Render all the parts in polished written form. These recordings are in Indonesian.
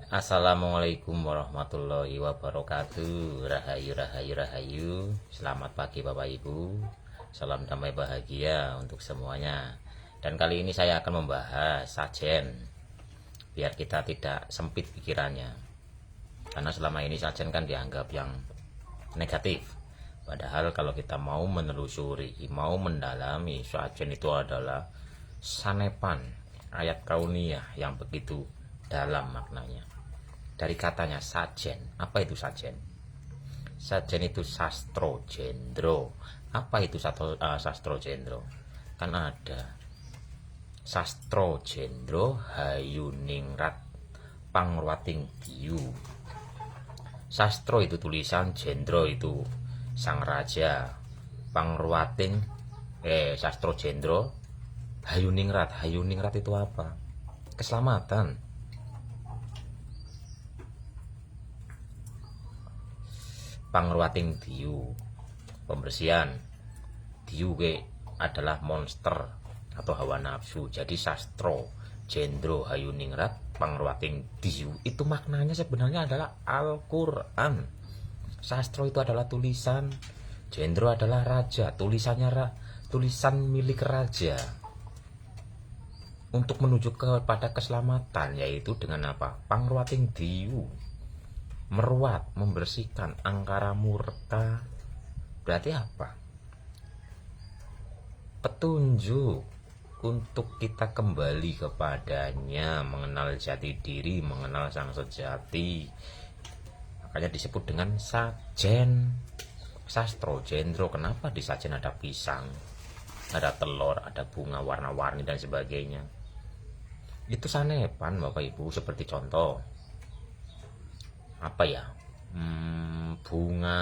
Assalamualaikum warahmatullahi wabarakatuh. Rahayu, rahayu, rahayu. Selamat pagi Bapak Ibu. Salam damai bahagia untuk semuanya. Dan kali ini saya akan membahas sajen, biar kita tidak sempit pikirannya. Karena selama ini sajen kan dianggap yang negatif. Padahal kalau kita mau menelusuri, mau mendalami, sajen itu adalah sanepan ayat kauniyah yang begitu dalam maknanya. Dari katanya sajen, apa itu sajen? Sajen itu sastro jendro. Apa itu sastro jendro? Kan ada sastro jendro hayuningrat pangruating diyu. Sastro itu tulisan, jendro itu sang raja, pangruating sastro jendro hayuningrat. Hayuningrat itu apa? Keselamatan. Pangruating diyu, pembersihan. Diyu adalah monster atau hawa nafsu. Jadi sastro jendro hayuningrat pangruating diyu itu maknanya sebenarnya adalah Al-Quran. Sastro itu adalah tulisan, jendro adalah raja, tulisan milik raja untuk menuju kepada keselamatan, yaitu dengan apa? Pangruating diyu, meruat, membersihkan, angkara murka. Berarti apa? Petunjuk untuk kita kembali kepadanya, mengenal jati diri, mengenal sang sejati. Makanya disebut dengan sajen. Sastro jendro. Kenapa di sajen ada pisang, ada telur, ada bunga warna-warni dan sebagainya? Itu sanepan Bapak Ibu. Seperti contoh apa ya, bunga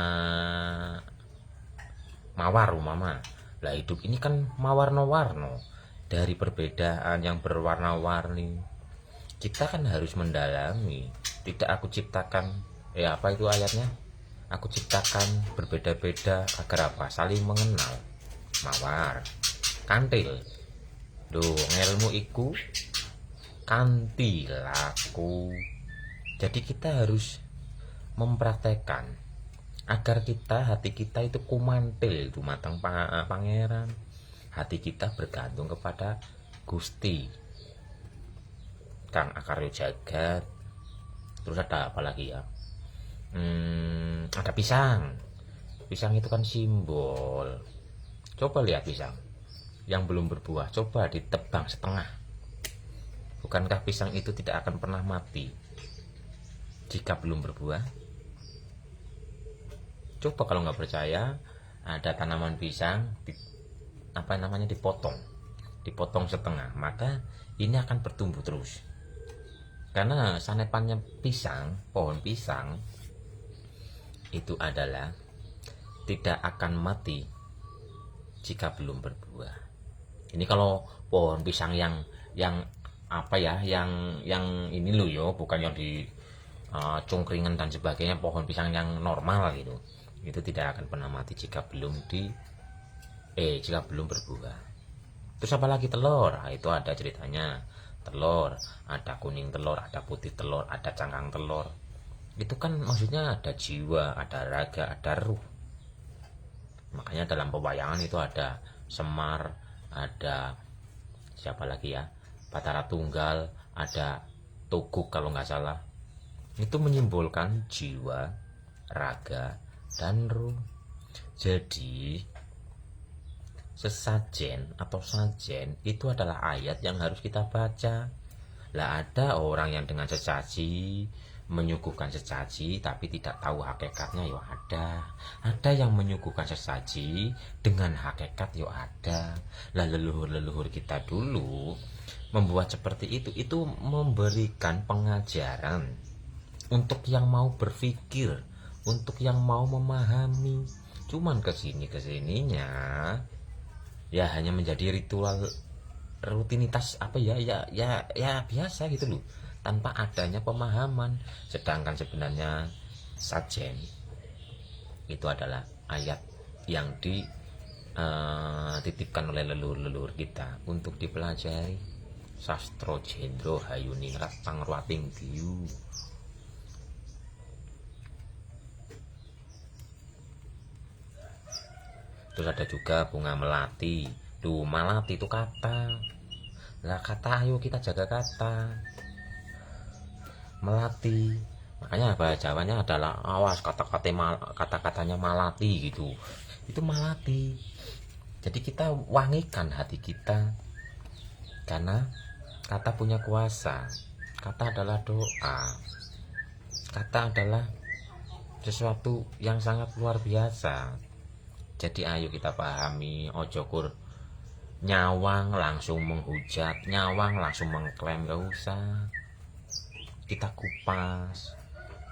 mawar umama. Lah hidup ini kan mawarno-warno, dari perbedaan yang berwarna-warni. Kita kan harus mendalami. Tidak aku ciptakan, apa itu ayatnya? Aku ciptakan berbeda-beda agar apa? Saling mengenal. Mawar, kantil. Duh, ngelmu iku kantilaku. Jadi kita harus mempraktekkan agar hati kita itu kumantil dumateng pangeran. Hati kita bergantung kepada Gusti Kang Akaryo Jagat. Terus ada apa lagi ya? Ada pisang. Pisang itu kan simbol. Coba lihat pisang yang belum berbuah, coba ditebang setengah. Bukankah pisang itu tidak akan pernah mati jika belum berbuah? Coba kalau nggak percaya, ada tanaman pisang dipotong setengah, maka ini akan bertumbuh terus. Karena sanepannya pisang, pohon pisang itu adalah tidak akan mati jika belum berbuah. Ini kalau pohon pisang yang apa ya, yang ini loh yo, bukan yang di cungkringan dan sebagainya, pohon pisang yang normal gitu. Itu tidak akan pernah mati jika belum berbuah. Terus apa lagi? Telur. Nah, itu ada ceritanya. Telur, ada kuning telur, ada putih telur, ada cangkang telur. Itu kan maksudnya ada jiwa, ada raga, ada ruh. Makanya dalam pewayangan itu ada Semar, ada siapa lagi ya? Batara Tunggal, ada Togok kalau nggak salah. Itu menyimbolkan jiwa, raga, dan ruh. Jadi sesajen atau sajen itu adalah ayat yang harus kita baca. Lah ada orang yang dengan sesaji menyuguhkan sesaji tapi tidak tahu hakikatnya, yo ada yang menyuguhkan sesaji dengan hakikat, yo ada. Lah leluhur kita dulu membuat seperti itu memberikan pengajaran untuk yang mau berpikir, untuk yang mau memahami. Cuman kesininya ya hanya menjadi ritual, rutinitas apa ya biasa gitu loh, tanpa adanya pemahaman. Sedangkan sebenarnya sajen itu adalah ayat yang dititipkan oleh leluhur kita untuk dipelajari. Sastro jendro hayuningrat pangruating diyu. Terus ada juga bunga melati. Tuh, melati itu kata. Lah kata, ayo kita jaga kata. Melati. Makanya bahasa Jawanya adalah awas kata-katanya malati gitu. Itu malati. Jadi kita wangikan hati kita. Karena kata punya kuasa. Kata adalah doa. Kata adalah sesuatu yang sangat luar biasa. Jadi ayo kita pahami, ojo kur nyawang langsung menghujat, nyawang langsung mengklaim, gak usah. Kita kupas.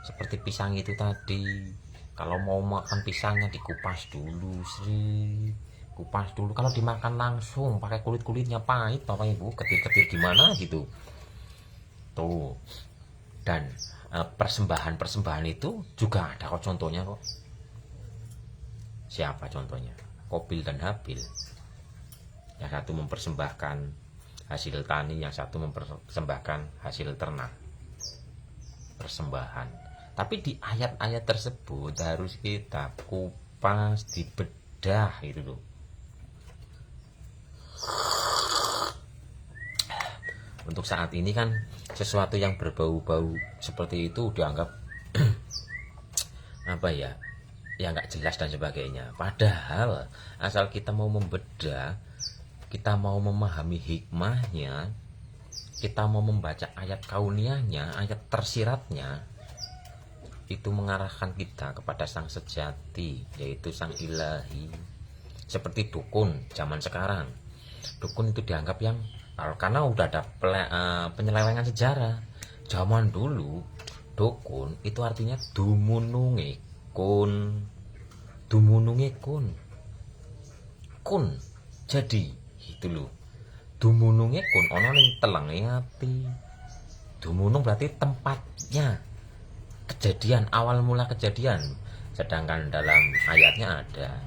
Seperti pisang itu tadi. Kalau mau makan pisangnya dikupas dulu, Sri. Kupas dulu. Kalau dimakan langsung pakai kulit-kulitnya pahit, Bapak Ibu, ketir-ketir gimana gitu. Tuh. Dan persembahan-persembahan itu juga ada kok contohnya kok. Siapa contohnya? Kobil dan Habil. Yang satu mempersembahkan hasil tani, yang satu mempersembahkan hasil ternak. Persembahan. Tapi di ayat-ayat tersebut harus kita kupas, dibedah itu loh. Untuk saat ini kan sesuatu yang berbau-bau seperti itu dianggap apa ya nggak jelas dan sebagainya. Padahal asal kita mau membedah, kita mau memahami hikmahnya, kita mau membaca ayat kauniahnya, ayat tersiratnya, itu mengarahkan kita kepada sang sejati, yaitu sang ilahi. Seperti dukun zaman sekarang. Dukun itu dianggap yang karena udah ada penyelewengan sejarah. Zaman dulu dukun itu artinya dumununge kun. Dumununge kun. Kun. Jadi itu loh. Dumununge kun ono ning telenge ati. Dumunung berarti tempatnya. Kejadian, awal mula kejadian. Sedangkan dalam ayatnya ada,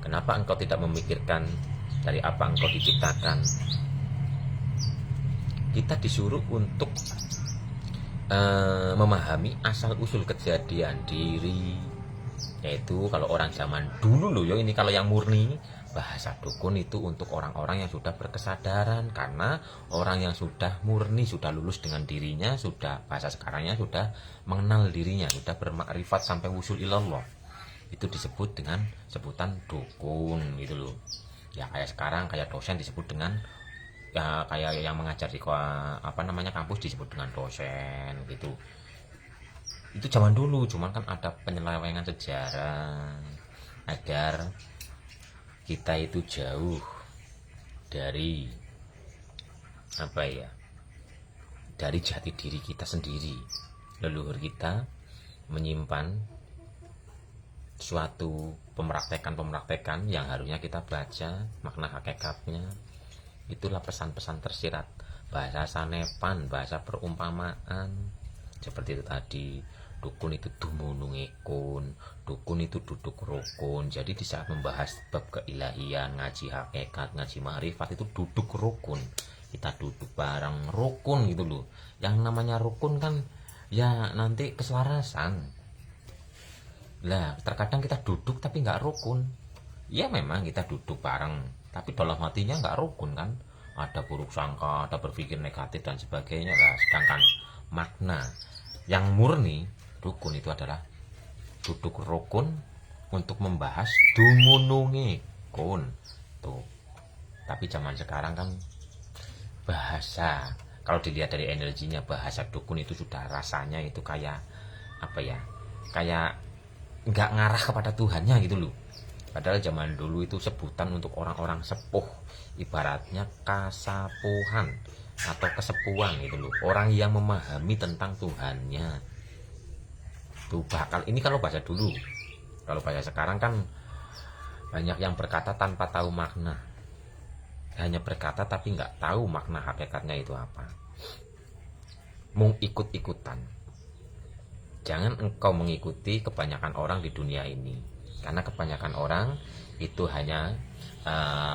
kenapa engkau tidak memikirkan dari apa engkau diciptakan? Kita disuruh untuk memahami asal usul kejadian diri. Yaitu kalau orang zaman dulu loh, ini kalau yang murni, bahasa dukun itu untuk orang-orang yang sudah berkesadaran. Karena orang yang sudah murni, sudah lulus dengan dirinya, sudah bahasa sekarangnya sudah mengenal dirinya, sudah bermakrifat sampai wusul ilallah. Itu disebut dengan sebutan dukun gitu loh. Ya kayak sekarang kayak dosen disebut dengan, ya kayak yang mengajar di kampus disebut dengan dosen gitu. Itu zaman dulu, cuman kan ada penyelewengan sejarah agar kita itu jauh dari dari jati diri kita sendiri. Leluhur kita menyimpan suatu pemraktekan yang harusnya kita baca makna hakikatnya. Itulah pesan-pesan tersirat, bahasa sanepan, bahasa perumpamaan. Seperti itu tadi, dukun itu dumununge kun, dukun itu duduk rukun. Jadi di saat membahas bab keilahian, ngaji hakikat, ngaji ma'rifat, itu duduk rukun. Kita duduk bareng rukun gitu loh. Yang namanya rukun kan ya nanti keselarasan. Lah terkadang kita duduk tapi nggak rukun. Ya memang kita duduk bareng, tapi dalam hatinya nggak rukun kan. Ada buruk sangka, ada berpikir negatif dan sebagainya lah. Sedangkan makna yang murni dukun itu adalah duduk rukun untuk membahas dumununge kun tuh. Tapi zaman sekarang kan bahasa, kalau dilihat dari energinya, bahasa dukun itu sudah rasanya itu kayak kayak nggak ngarah kepada Tuhannya gitu loh. Padahal zaman dulu itu sebutan untuk orang-orang sepuh, ibaratnya kasapuhan atau kesepuan gitu loh, orang yang memahami tentang Tuhannya. Tuh bakal ini kalau bahasa dulu. Kalau bahasa sekarang kan banyak yang berkata tanpa tahu makna, hanya berkata tapi nggak tahu makna hakikatnya itu apa. Mung ikut-ikutan. Jangan engkau mengikuti kebanyakan orang di dunia ini, karena kebanyakan orang itu hanya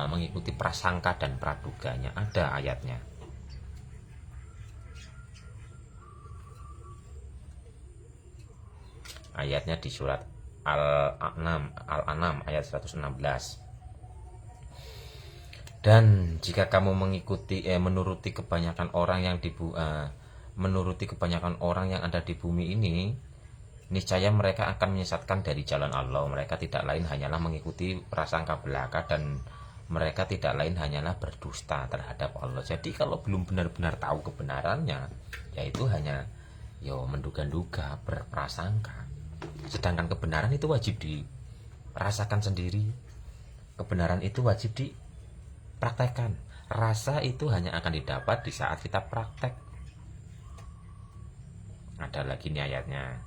mengikuti prasangka dan praduganya. Ada ayatnya. Ayatnya di surat Al-An'am ayat 116. Dan jika kamu menuruti kebanyakan orang yang ada di bumi ini, niscaya mereka akan menyesatkan dari jalan Allah. Mereka tidak lain hanyalah mengikuti prasangka belaka, dan mereka tidak lain hanyalah berdusta terhadap Allah. Jadi kalau belum benar-benar tahu kebenarannya, yaitu hanya menduga-duga, berprasangka. Sedangkan kebenaran itu wajib dirasakan sendiri. Kebenaran itu wajib dipraktekkan. Rasa itu hanya akan didapat di saat kita praktek. Ada lagi nih ayatnya.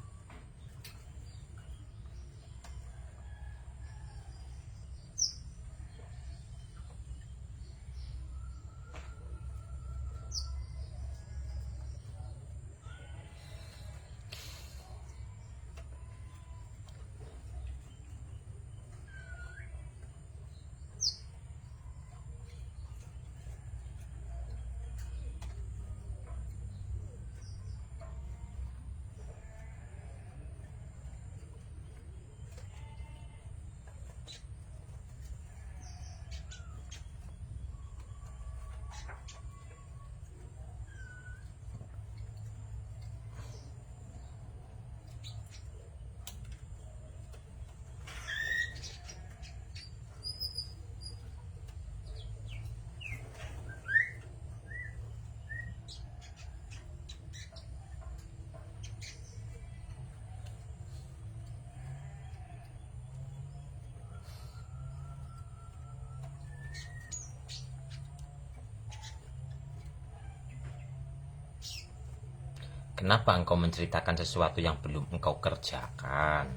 Kenapa engkau menceritakan sesuatu yang belum engkau kerjakan?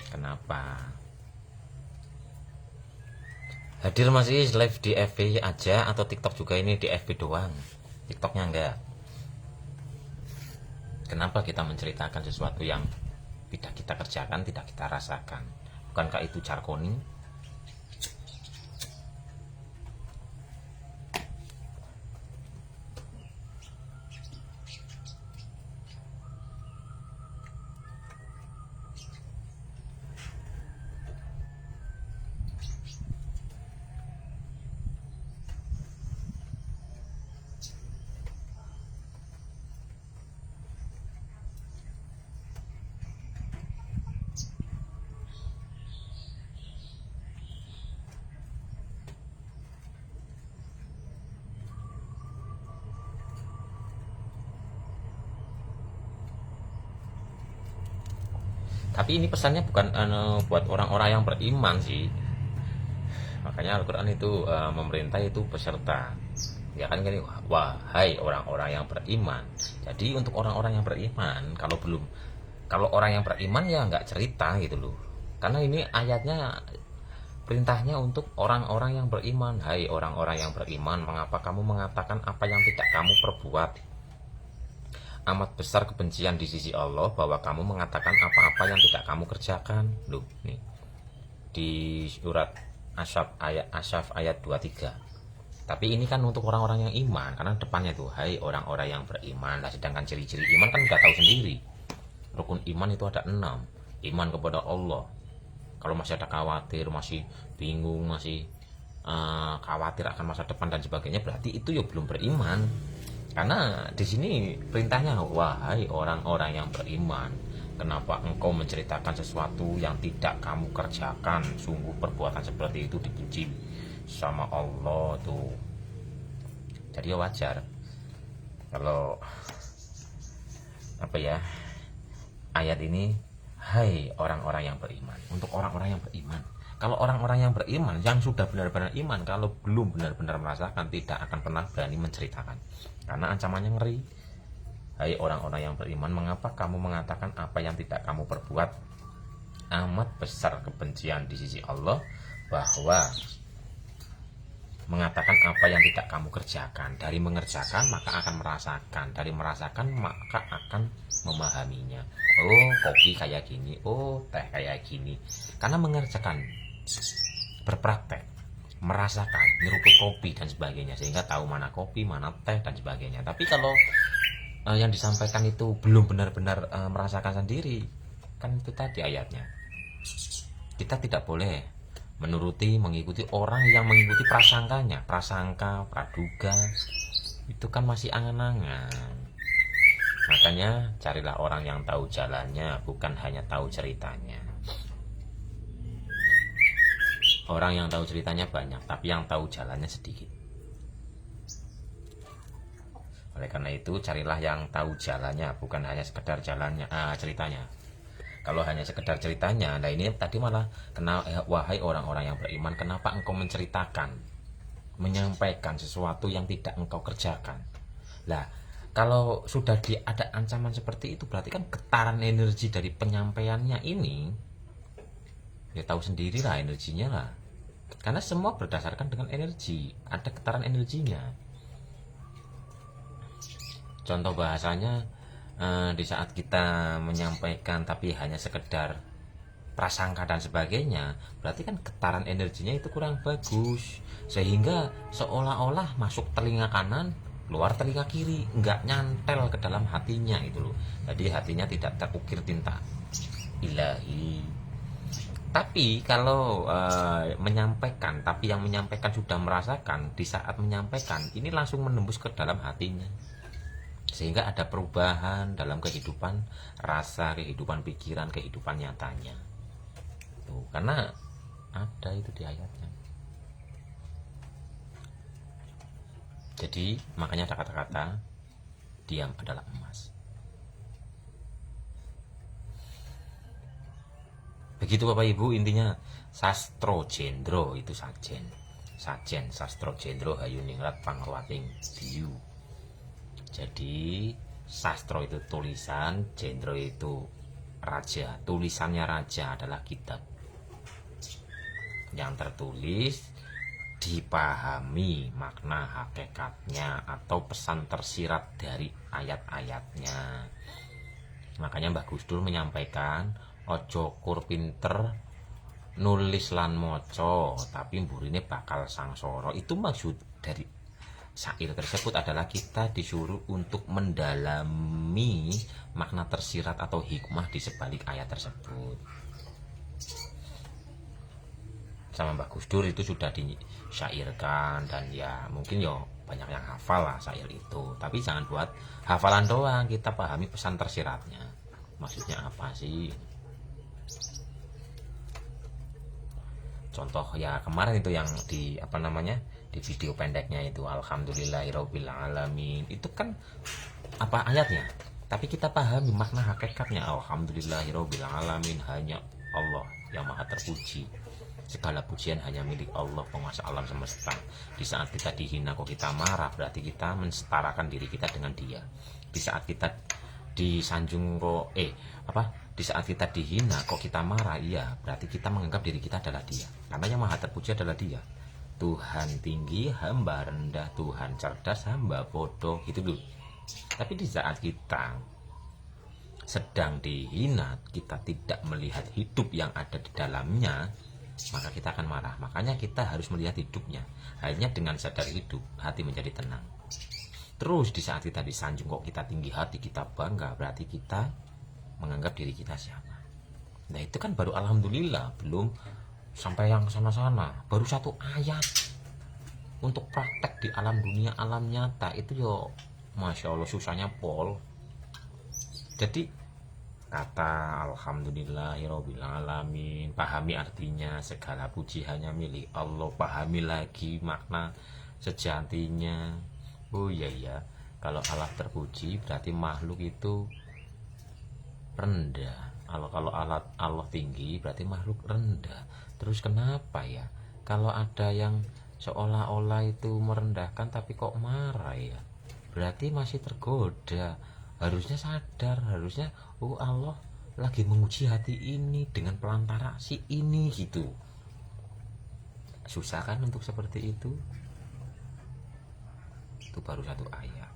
Kenapa? Hadir masih live di FB aja atau TikTok juga? Ini di FB doang, TikToknya enggak. Kenapa kita menceritakan sesuatu yang tidak kita kerjakan, tidak kita rasakan? Bukankah itu jarkoning? Tapi ini pesannya bukan buat orang-orang yang beriman sih. Makanya Al-Quran itu memerintah itu peserta. Ya kan gini, wahai orang-orang yang beriman. Jadi untuk orang-orang yang beriman, kalau orang yang beriman ya nggak cerita gitu loh. Karena ini ayatnya perintahnya untuk orang-orang yang beriman. Hai orang-orang yang beriman, mengapa kamu mengatakan apa yang tidak kamu perbuat? Amat besar kebencian di sisi Allah bahwa kamu mengatakan apa-apa yang tidak kamu kerjakan. Loh, nih di surat Asyaf ayat 23. Tapi ini kan untuk orang-orang yang iman, karena depannya tuh hai orang-orang yang beriman. Lah sedangkan ciri-ciri iman kan nggak tahu sendiri. Rukun iman itu ada 6. Iman kepada Allah. Kalau masih ada khawatir, masih bingung, masih khawatir akan masa depan dan sebagainya, berarti itu ya belum beriman. Karena di sini perintahnya, wahai orang-orang yang beriman, kenapa engkau menceritakan sesuatu yang tidak kamu kerjakan? Sungguh perbuatan seperti itu dibenci sama Allah tuh. Jadi ya wajar kalau ayat ini, hai orang-orang yang beriman. Untuk orang-orang yang beriman. Kalau orang-orang yang beriman, yang sudah benar-benar iman, kalau belum benar-benar merasakan, tidak akan pernah berani menceritakan. Karena ancamannya ngeri. Hai orang-orang yang beriman, mengapa kamu mengatakan apa yang tidak kamu perbuat? Amat besar kebencian di sisi Allah bahwa mengatakan apa yang tidak kamu kerjakan. Dari mengerjakan maka akan merasakan, dari merasakan maka akan memahaminya. Oh kopi kayak gini, oh teh kayak gini. Karena mengerjakan, berpraktek, merasakan, nyeruput kopi dan sebagainya, sehingga tahu mana kopi, mana teh dan sebagainya. Tapi kalau yang disampaikan itu belum benar-benar merasakan sendiri, kan itu tadi ayatnya. Kita tidak boleh mengikuti orang yang mengikuti prasangkanya, prasangka, praduga, itu kan masih angan-angan. Makanya carilah orang yang tahu jalannya, bukan hanya tahu ceritanya. Orang yang tahu ceritanya banyak, tapi yang tahu jalannya sedikit. Oleh karena itu carilah yang tahu jalannya, bukan hanya sekedar jalannya, ceritanya. Kalau hanya sekedar ceritanya, nah ini tadi malah wahai orang-orang yang beriman, kenapa engkau menceritakan, menyampaikan sesuatu yang tidak engkau kerjakan? Lah, kalau sudah ada ancaman seperti itu, berarti kan getaran energi dari penyampaiannya ini, ya tahu sendirilah energinya lah. Karena semua berdasarkan dengan energi, ada getaran energinya. Contoh bahasanya, di saat kita menyampaikan tapi hanya sekedar prasangka dan sebagainya, berarti kan getaran energinya itu kurang bagus, sehingga seolah-olah masuk telinga kanan, keluar telinga kiri, nggak nyantel ke dalam hatinya itu loh. Jadi hatinya tidak terukir tinta ilahi. Tapi kalau menyampaikan, tapi yang menyampaikan sudah merasakan, di saat menyampaikan ini langsung menembus ke dalam hatinya, sehingga ada perubahan dalam kehidupan rasa, kehidupan pikiran, kehidupan nyatanya. Tuh, karena ada itu di ayatnya. Jadi makanya ada kata-kata diam adalah emas. Begitu Bapak Ibu, intinya sastro jendro itu sajen, sastro jendro hayuningrat pangruating diyu. Jadi sastro itu tulisan, jendro itu raja. Tulisannya raja adalah kitab yang tertulis, dipahami makna hakikatnya atau pesan tersirat dari ayat-ayatnya. Makanya Mbah Gus Dur menyampaikan, ojo kur pinter nulis lan moco, tapi mburine bakal sangsara. Itu maksud dari syair tersebut adalah kita disuruh untuk mendalami makna tersirat atau hikmah di sebalik ayat tersebut. Sama Mbah Gus Dur itu sudah disyairkan, dan ya mungkin ya banyak yang hafal lah syair itu. Tapi jangan buat hafalan doang, kita pahami pesan tersiratnya. Maksudnya apa sih? Contoh ya kemarin itu yang di di video pendeknya itu, alhamdulillahirabbil alamin, itu kan apa ayatnya, tapi kita pahami makna hakikatnya. Alhamdulillahirabbil alamin, hanya Allah yang maha terpuji, segala pujian hanya milik Allah, penguasa alam semesta. Di saat kita dihina kok kita marah, berarti kita mensetarakan diri kita dengan Dia. Di saat kita disanjung kok di saat kita dihina kok kita marah, iya berarti kita menganggap diri kita adalah Dia, karena yang maha terpuji adalah Dia. Tuhan tinggi, hamba rendah, Tuhan cerdas, hamba bodoh, gitu loh. Tapi di saat kita sedang dihina, kita tidak melihat hidup yang ada di dalamnya, maka kita akan marah. Makanya kita harus melihat hidupnya. Hanya dengan sadar hidup, hati menjadi tenang. Terus di saat kita disanjung kok kita tinggi hati, kita bangga, berarti kita menganggap diri kita siapa. Nah itu kan baru alhamdulillah, belum sampai yang sana-sana, baru satu ayat. Untuk praktek di alam dunia, alam nyata itu yo Masya Allah susahnya pol. Jadi kata alhamdulillahirabbil alamin, pahami artinya, segala puji hanya milik Allah. Pahami lagi makna sejatinya. Oh iya ya, kalau Allah terpuji berarti makhluk itu rendah. Kalau Allah tinggi berarti makhluk rendah. Terus kenapa ya kalau ada yang seolah-olah itu merendahkan tapi kok marah ya? Berarti masih tergoda. Harusnya sadar, harusnya Allah lagi menguji hati ini dengan pelantara si ini gitu. Susah kan untuk seperti itu? Itu baru satu ayat.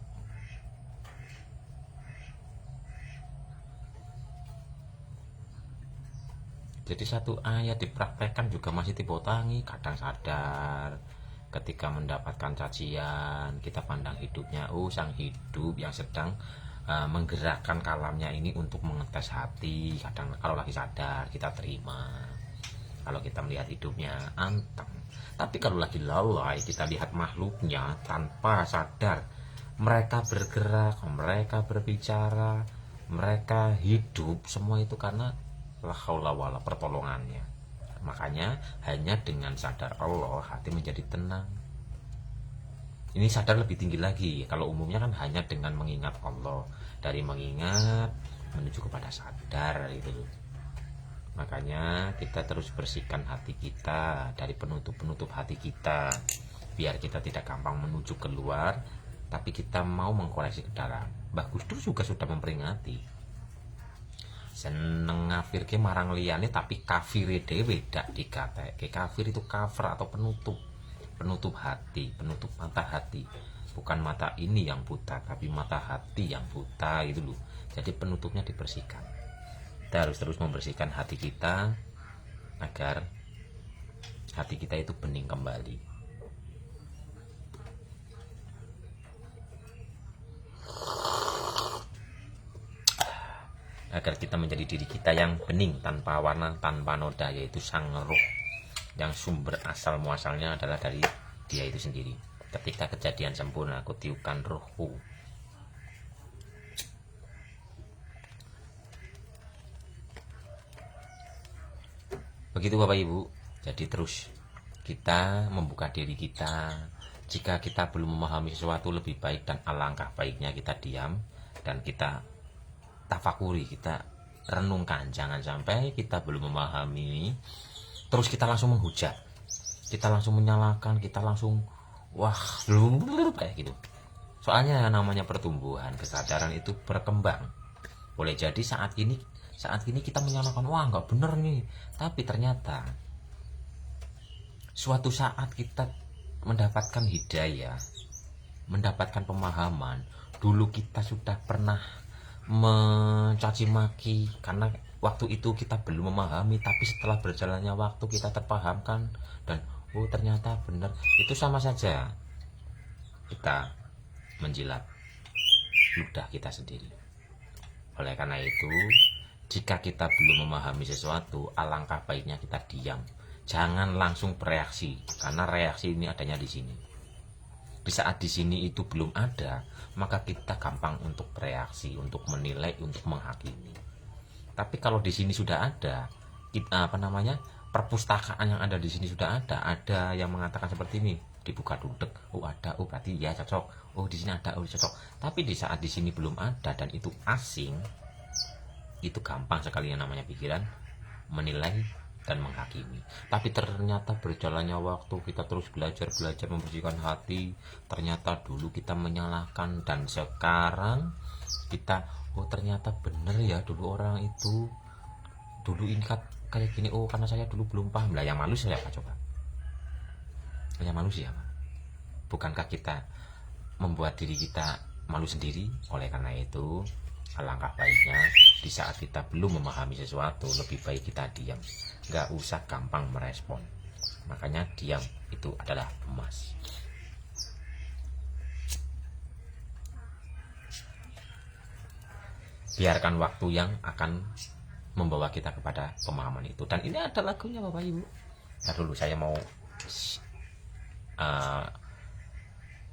Jadi satu ayat dipraktekkan juga masih dipotangi. Kadang sadar, ketika mendapatkan cacian, kita pandang hidupnya, sang hidup yang sedang menggerakkan kalamnya ini untuk mengetes hati. Kadang kalau lagi sadar kita terima, kalau kita melihat hidupnya anteng. Tapi kalau lagi lalai, kita lihat makhluknya tanpa sadar, mereka bergerak, mereka berbicara, mereka hidup, semua itu karena la haula wala pertolongannya. Makanya hanya dengan sadar Allah hati menjadi tenang. Ini sadar lebih tinggi lagi. Kalau umumnya kan hanya dengan mengingat Allah, dari mengingat menuju kepada sadar itu. Makanya kita terus bersihkan hati kita dari penutup-penutup hati kita, biar kita tidak gampang menuju keluar, tapi kita mau mengkoreksi ke dalam. Mbah Gus Dur juga sudah memperingati, seneng ngafirke marang liyane tapi kafire dhewe dak dikateke. Kafir itu cover atau penutup hati, penutup mata hati. Bukan mata ini yang buta, tapi mata hati yang buta itu loh. Jadi penutupnya dibersihkan. Kita harus terus membersihkan hati kita agar hati kita itu bening kembali. Agar kita menjadi diri kita yang bening, tanpa warna, tanpa noda, yaitu sang roh, yang sumber asal muasalnya adalah dari dia itu sendiri. Ketika kejadian sempurna, aku tiupkan rohku. Begitu Bapak Ibu. Jadi terus kita membuka diri kita. Jika kita belum memahami sesuatu, lebih baik dan alangkah baiknya kita diam dan kita tafakuri, kita renungkan. Jangan sampai kita belum memahami terus kita langsung menghujat, kita langsung menyalahkan, kita langsung wah kayak gitu. Soalnya namanya pertumbuhan, kesadaran itu berkembang. Boleh jadi saat ini kita menyalahkan, wah nggak bener nih, tapi ternyata suatu saat kita mendapatkan hidayah, mendapatkan pemahaman. Dulu kita sudah pernah mencaci maki karena waktu itu kita belum memahami, tapi setelah berjalannya waktu kita terpahamkan dan oh ternyata benar. Itu sama saja kita menjilat ludah kita sendiri. Oleh karena itu, jika kita belum memahami sesuatu, alangkah baiknya kita diam. Jangan langsung bereaksi, karena reaksi ini adanya di sini. Di saat di sini itu belum ada, maka kita gampang untuk bereaksi, untuk menilai, untuk menghakimi. Tapi kalau di sini sudah ada, kita, perpustakaan yang ada di sini sudah ada yang mengatakan seperti ini, dibuka dudek, oh ada, oh berarti ya cocok, oh di sini ada, oh cocok. Tapi di saat di sini belum ada dan itu asing, itu gampang sekali yang namanya pikiran menilai dan menghakimi. Tapi ternyata berjalannya waktu, kita terus belajar membersihkan hati. Ternyata dulu kita menyalahkan dan sekarang kita oh ternyata bener ya, dulu orang itu dulu ini kayak gini, oh karena saya dulu belum paham. Lah yang malu siapa coba? Yang malu siapa? Bukankah kita membuat diri kita malu sendiri? Oleh karena itu, alangkah baiknya di saat kita belum memahami sesuatu, lebih baik kita diam, nggak usah gampang merespon. Makanya diam itu adalah emas. Biarkan waktu yang akan membawa kita kepada pemahaman itu. Dan ini ada lagunya Bapak Ibu. Nah dulu saya mau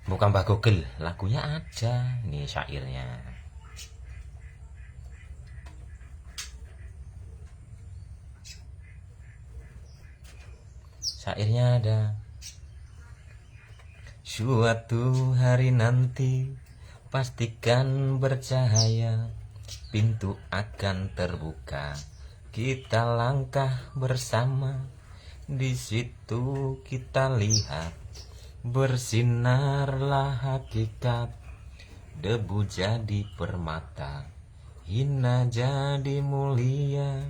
bukan Mbak Google, lagunya ada nih, syairnya. Syairnya ada. Suatu hari nanti pastikan bercahaya, pintu akan terbuka, kita langkah bersama. Di situ kita lihat bersinarlah hakikat, debu jadi permata, hina jadi mulia.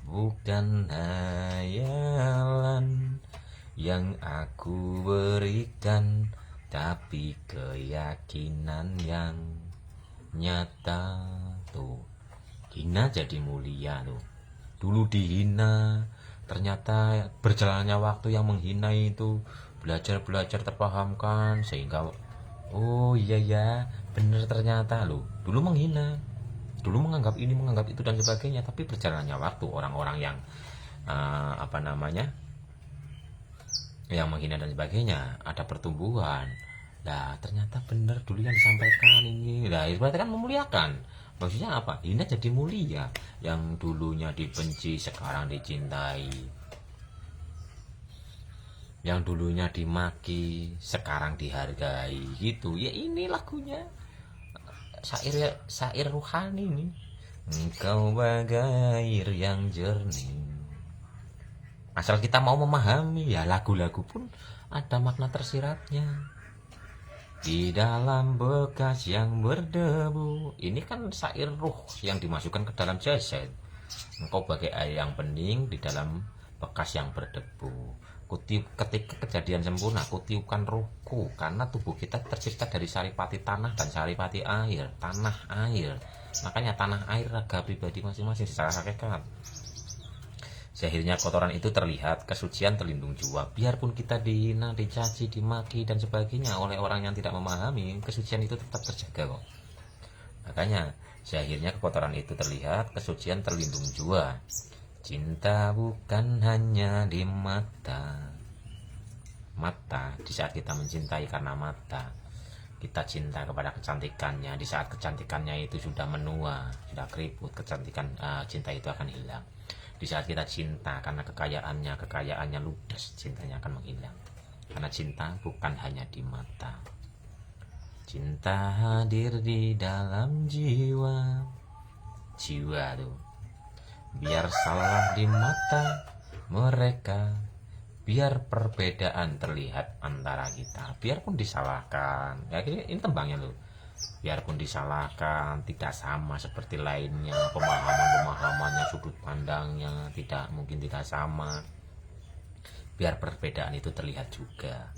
Bukan hayalan yang aku berikan, tapi keyakinan yang nyata. Tuh, hina jadi mulia tuh. Dulu dihina, ternyata berjalannya waktu yang menghina itu belajar terpahamkan, sehingga oh iya ya, bener ternyata loh, dulu menghina, dulu menganggap ini menganggap itu dan sebagainya, tapi berjalannya waktu orang-orang yang apa namanya, yang menghina dan sebagainya ada pertumbuhan. Nah ternyata bener dulu yang disampaikan ini, nah itu berarti kan memuliakan. Maksudnya apa? Hina jadi mulia. Yang dulunya dibenci sekarang dicintai, yang dulunya dimaki sekarang dihargai, gitu ya. Ini lagunya syair ruhani nih. Engkau bagai air yang jernih. Asal kita mau memahami, ya lagu-lagu pun ada makna tersiratnya. Di dalam bekas yang berdebu, ini kan syair ruh yang dimasukkan ke dalam jasad. Engkau bagai air yang bening di dalam bekas yang berdebu. Ketika kejadian sempurna, kutiupkan ruhku, karena tubuh kita tercipta dari saripati tanah dan saripati air. Tanah air, makanya tanah air raga pribadi masing-masing secara hakikat. Akhirnya kotoran itu terlihat, kesucian terlindung jua. Biarpun kita dihina, dicaci, dimaki dan sebagainya oleh orang yang tidak memahami, kesucian itu tetap terjaga kok. Makanya akhirnya kekotoran itu terlihat, kesucian terlindung jua. Cinta bukan hanya di mata. Mata, di saat kita mencintai karena mata, kita cinta kepada kecantikannya. Di saat kecantikannya itu sudah menua, sudah keriput, kecantikan cinta itu akan hilang. Di saat kita cinta karena kekayaannya ludes, cintanya akan menghilang. Karena cinta bukan hanya di mata. Cinta hadir di dalam jiwa. Jiwa tuh. Biar salah di mata mereka, biar perbedaan terlihat antara kita. Biarpun disalahkan. Ya ini tembangnya loh. Biarpun disalahkan, tidak sama seperti lainnya, pemahamannya, sudut pandangnya tidak sama. Biar perbedaan itu terlihat juga,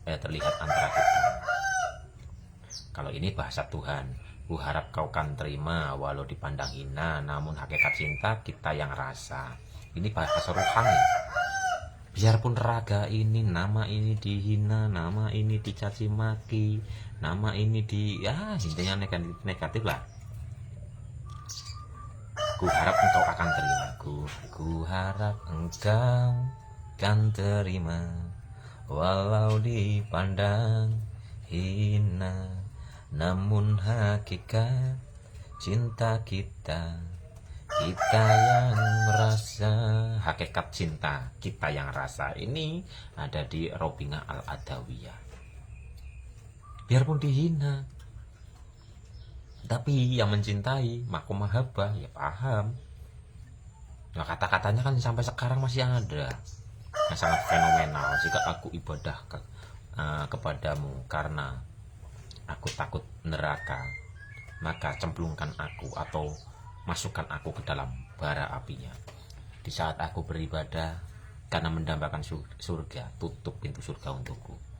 terlihat antara kita. Kalau ini bahasa Tuhan, ku harap kau kan terima walau dipandang hina, namun hakikat cinta kita yang rasa. Ini bahasa rohani. Biarpun raga ini, nama ini dihina, nama ini dicaci maki, nama ini intinya negatif lah. Ku harap engkau akan terima. Ku harap engkau kan terima walau dipandang hina, namun hakikat cinta kita yang rasa. Hakikat cinta kita yang rasa ini ada di Robinga Al-Adawiyah. Biarpun dihina, tapi yang mencintai makom mahabbah ya paham. Nah kata-katanya kan sampai sekarang masih ada, yang sangat fenomenal. Jika aku ibadah kepadamu karena aku takut neraka, maka cemplungkan aku atau masukkan aku ke dalam bara apinya. Di saat aku beribadah karena mendambakan surga, tutup pintu surga untukku.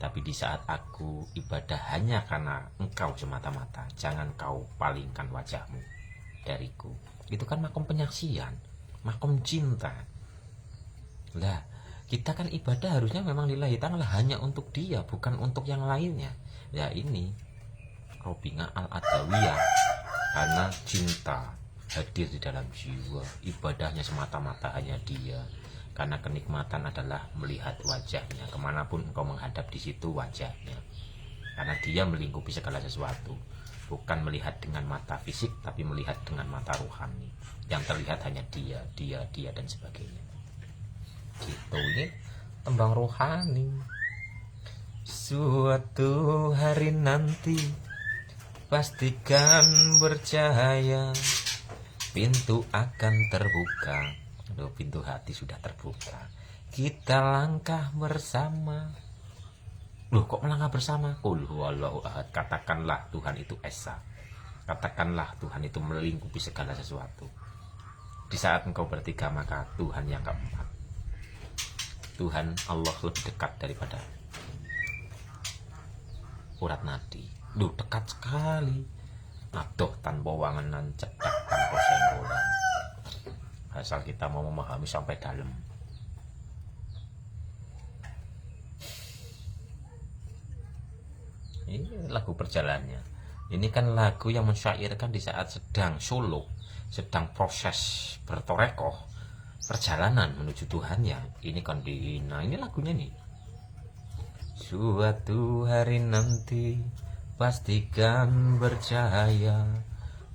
Tapi di saat aku ibadah hanya karena engkau semata-mata, jangan kau palingkan wajahmu dariku. Itu kan makom penyaksian, makom cinta. Lah, kita kan ibadah harusnya memang lillahi ta'ala, hanya untuk dia, bukan untuk yang lainnya. Ya ini Robinga Al-Adawiyah, karena cinta hadir di dalam jiwa, ibadahnya semata-mata hanya dia. Karena kenikmatan adalah melihat wajahnya, kemanapun engkau menghadap di situ wajahnya. Karena dia melingkupi segala sesuatu, bukan melihat dengan mata fisik, tapi melihat dengan mata rohani. Yang terlihat hanya dia dan sebagainya. Gitu, ini tembang rohani. Suatu hari nanti pastikan bercahaya, pintu akan terbuka. Aduh, pintu hati sudah terbuka. Kita langkah bersama. Loh, kok melangkah bersama? Qul huwallahu ahad. Katakanlah Tuhan itu esa. Katakanlah Tuhan itu melingkupi segala sesuatu. Di saat engkau bertiga, maka Tuhan yang keempat. Tuhan Allah lebih dekat daripada urat nadi. Duh, dekat sekali. Aduh, tanpa wangenan, cedak tanpa senggolan. Asal kita mau memahami sampai dalam. Ini lagu perjalanannya. Ini kan lagu yang mensyairkan di saat sedang suluk, sedang proses bertorekoh, perjalanan menuju Tuhannya. Ini kan nah ini lagunya nih. Suatu hari nanti pastikan bercahaya,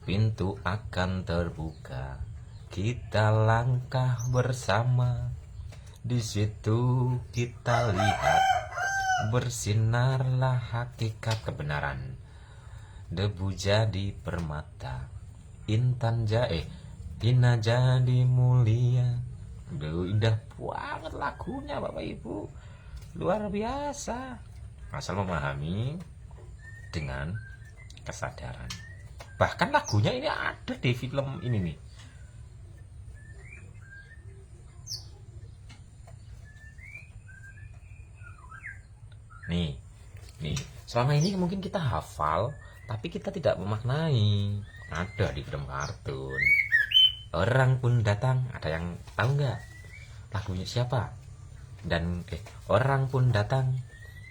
pintu akan terbuka, kita langkah bersama. Di situ kita lihat bersinarlah hakikat kebenaran. Debu jadi permata, intan Ina jadi mulia. Duh, indah banget lagunya Bapak Ibu, luar biasa. Asal memahami dengan kesadaran. Bahkan lagunya ini ada di film ini nih. Nih, selama ini mungkin kita hafal, tapi kita tidak memaknai. Ada di film kartun. Orang pun datang, ada yang tahu nggak? Lagunya siapa? Dan orang pun datang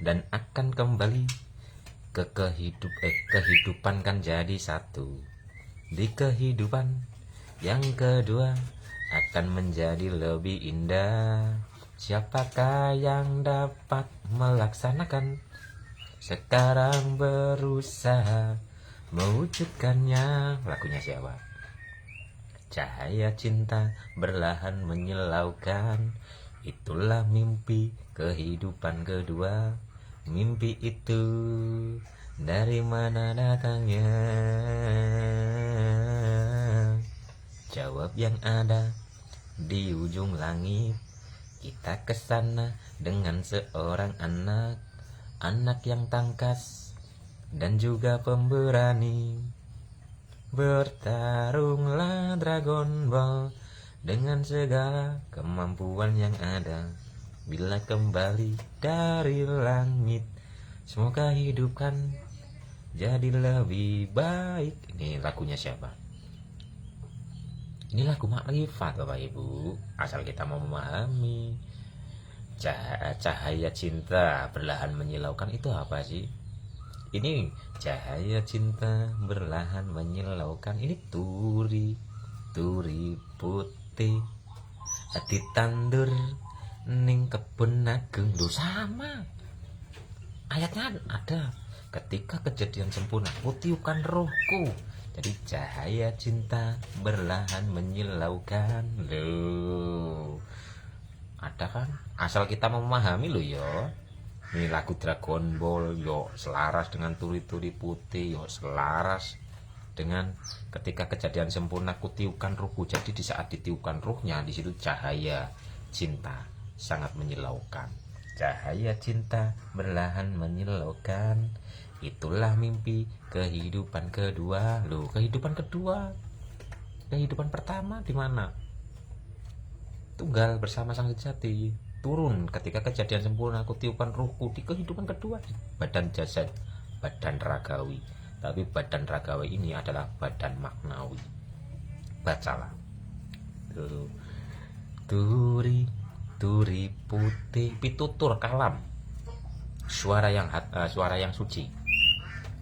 dan akan kembali ke kehidupan kan jadi satu. Di kehidupan yang kedua akan menjadi lebih indah. Siapakah yang dapat melaksanakan? Sekarang berusaha mewujudkannya. Lagunya siapa? Cahaya cinta berlahan menyilaukan. Itulah mimpi kehidupan kedua. Mimpi itu dari mana datangnya? Jawab yang ada di ujung langit. Kita kesana dengan seorang anak yang tangkas dan juga pemberani. Bertarunglah Dragon Ball dengan segala kemampuan yang ada. Bila kembali dari langit, semoga hidup kan jadi lebih baik. Ini lagunya siapa? Ini lagu makrifat Bapak Ibu, asal kita mau memahami. Cahaya cinta berlahan menyilaukan itu apa sih? Ini cahaya cinta berlahan menyilaukan. Ini turi putih ditandur ning kebun agung. Duh, sama ayatnya ada. Ketika kejadian sempurna kutiukan rohku. Jadi cahaya cinta berlahan menyilaukan. Loh, ada kan? Asal kita memahami loh ya. Ini lagu Dragon Ball yo selaras dengan turi-turi putih, yo selaras dengan ketika kejadian sempurna kutiukan ruhku. Jadi di saat ditiukan ruhnya, di situ cahaya cinta sangat menyilaukan. Cahaya cinta berlahan menyilaukan. Itulah mimpi kehidupan kedua. Loh, kehidupan kedua. Kehidupan pertama di mana? Tunggal bersama sang sejati. Turun ketika kejadian sempurna kutiukan ruhku. Di kehidupan kedua, badan jasad, badan ragawi. Tapi badan ragawi ini adalah badan maknawi. Bacalah. Turi putih pitutur kalam. Suara yang suci.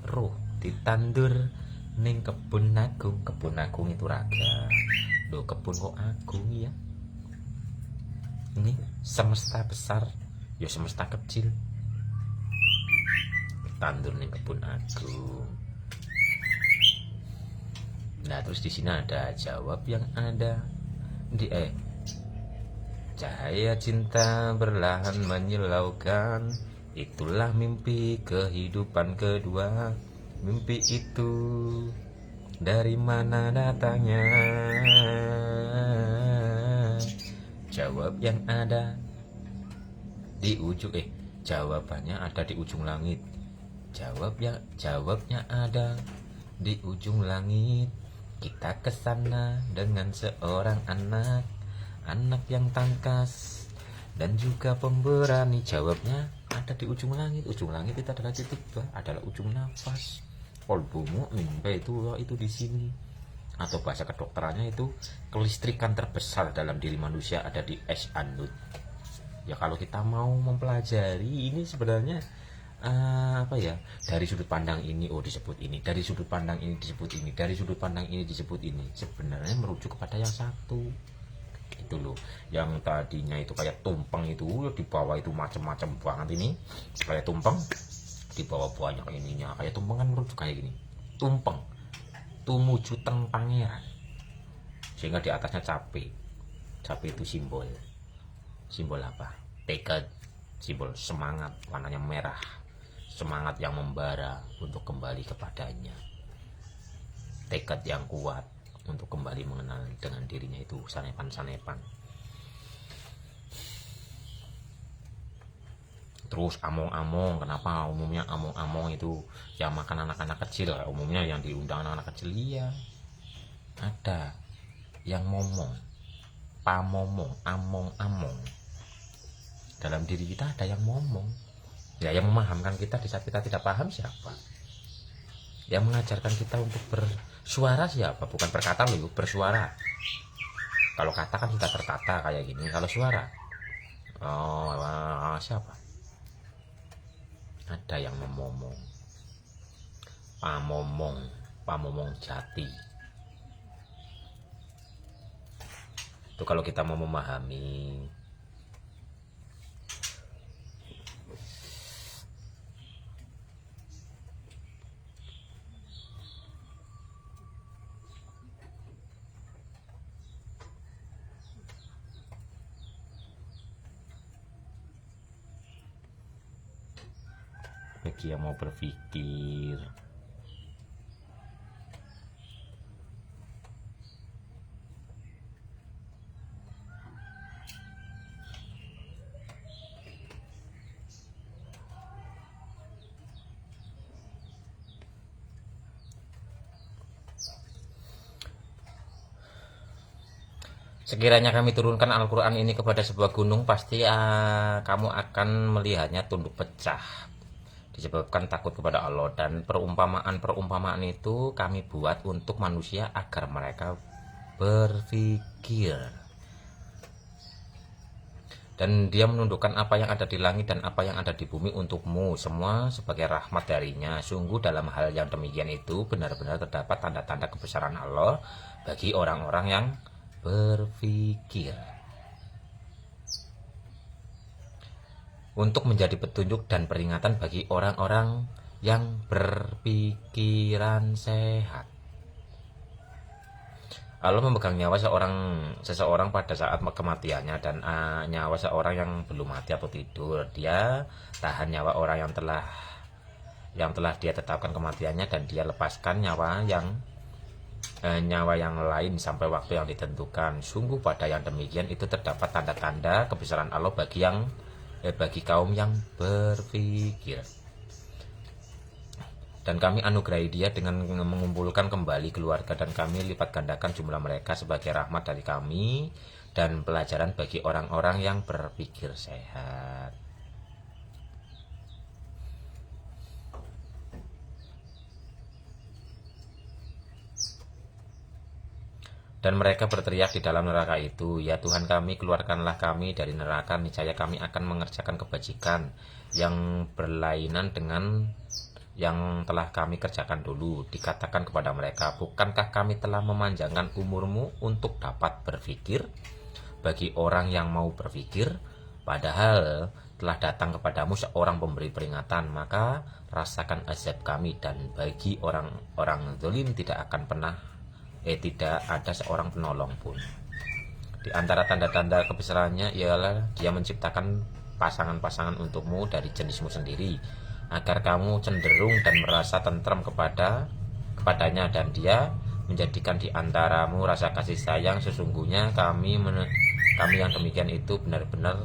Ruh ditandur ning kebun agung. Kebun agung itu raga. Loh, kebun kok agung ya? Ini semesta besar, ya semesta kecil. Ditandur ning kebun agung. Nah, terus di sini ada jawab yang ada di cahaya cinta berlahan menyilaukan. Itulah mimpi kehidupan kedua. Mimpi itu dari mana datangnya? Jawab yang ada di ujung jawabannya ada di ujung langit. Jawabnya ada di ujung langit. Kita kesana dengan seorang anak yang tangkas dan juga pemberani. Jawabnya ada di ujung langit. Ujung langit itu adalah titik adalah ujung nafas. Kolbu mimpi itu di sini. Atau bahasa kedokterannya itu kelistrikan terbesar dalam diri manusia ada di es anut. Ya kalau kita mau mempelajari ini sebenarnya apa ya, dari sudut pandang ini disebut ini, dari sudut pandang ini disebut ini, dari sudut pandang ini disebut ini, sebenarnya merujuk kepada yang satu itu loh. Yang tadinya itu kayak tumpeng itu di bawah itu macam-macam banget, ini kayak tumpeng di bawah banyak ininya, kayak tumpeng kan merujuk kayak gini, tumpeng tumuju teng pangeran, sehingga di atasnya cape. Cape itu simbol apa? Tekad, simbol semangat, warnanya merah, semangat yang membara untuk kembali kepadanya, tekad yang kuat untuk kembali mengenal dengan dirinya itu sanepan-sanepan. Terus among-among, kenapa umumnya among-among itu yang makan anak-anak kecil, umumnya yang diundang anak-anak kecil? Iya, ada yang momong, pamomong, among-among. Dalam diri kita ada yang momong, ya yang memahamkan kita di saat kita tidak paham siapa? Yang mengajarkan kita untuk bersuara siapa? Bukan berkata loh, bersuara. Kalau kata kan sudah tertata kayak gini, kalau suara siapa? Ada yang memomong, pamomong jati. Itu kalau kita mau memahami. Bagi yang mau berpikir, sekiranya kami turunkan Al-Quran ini kepada sebuah gunung, pasti kamu akan melihatnya tunduk pecah, disebabkan takut kepada Allah. Dan perumpamaan itu kami buat untuk manusia agar mereka berpikir. Dan Dia menundukkan apa yang ada di langit dan apa yang ada di bumi untukmu semua sebagai rahmat darinya. Sungguh dalam hal yang demikian itu benar-benar terdapat tanda-tanda kebesaran Allah bagi orang-orang yang berpikir, untuk menjadi petunjuk dan peringatan bagi orang-orang yang berpikiran sehat. Allah memegang nyawa seseorang pada saat kematiannya, dan nyawa seorang yang belum mati atau tidur. Dia tahan nyawa orang yang telah dia tetapkan kematiannya, dan dia lepaskan nyawa yang lain sampai waktu yang ditentukan. Sungguh pada yang demikian itu terdapat tanda-tanda kebesaran Allah bagi kaum yang berpikir. Dan kami anugerahi dia dengan mengumpulkan kembali keluarga, dan kami lipat gandakan jumlah mereka sebagai rahmat dari kami dan pelajaran bagi orang-orang yang berpikir sehat. Dan mereka berteriak di dalam neraka itu, "Ya Tuhan kami, keluarkanlah kami dari neraka, niscaya kami akan mengerjakan kebajikan yang berlainan dengan yang telah kami kerjakan dulu." Dikatakan kepada mereka, "Bukankah kami telah memanjangkan umurmu untuk dapat berpikir? Bagi orang yang mau berpikir, padahal telah datang kepadamu seorang pemberi peringatan, maka rasakan azab kami. Dan bagi orang-orang zalim tidak ada seorang penolong pun." Di antara tanda-tanda kebesarannya ialah Dia menciptakan pasangan-pasangan untukmu dari jenismu sendiri, agar kamu cenderung dan merasa tentram kepadanya, dan Dia menjadikan di antaramu rasa kasih sayang. Sesungguhnya kami yang demikian itu benar-benar